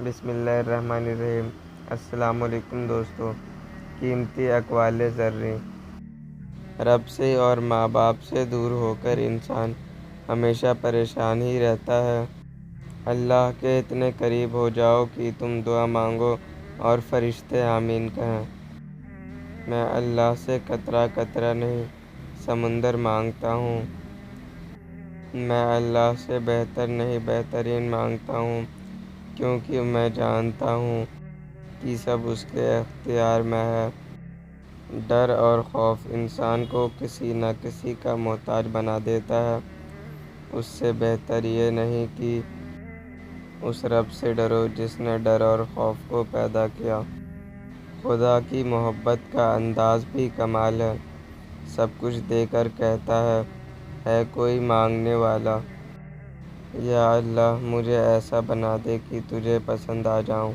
بسم اللہ الرحمن الرحیم۔ السلام علیکم دوستو۔ قیمتی اقوال زرعی۔ رب سے اور ماں باپ سے دور ہو کر انسان ہمیشہ پریشان ہی رہتا ہے۔ اللہ کے اتنے قریب ہو جاؤ کہ تم دعا مانگو اور فرشتے آمین کہیں۔ میں اللہ سے قطرہ قطرہ نہیں سمندر مانگتا ہوں۔ میں اللہ سے بہتر نہیں بہترین مانگتا ہوں، کیونکہ میں جانتا ہوں کہ سب اس کے اختیار میں ہے۔ ڈر اور خوف انسان کو کسی نہ کسی کا محتاج بنا دیتا ہے۔ اس سے بہتر یہ نہیں کہ اس رب سے ڈرو جس نے ڈر اور خوف کو پیدا کیا۔ خدا کی محبت کا انداز بھی کمال ہے۔ سب کچھ دے کر کہتا ہے کوئی مانگنے والا، یا اللہ مجھے ایسا بنا دے کہ تجھے پسند آ جاؤں۔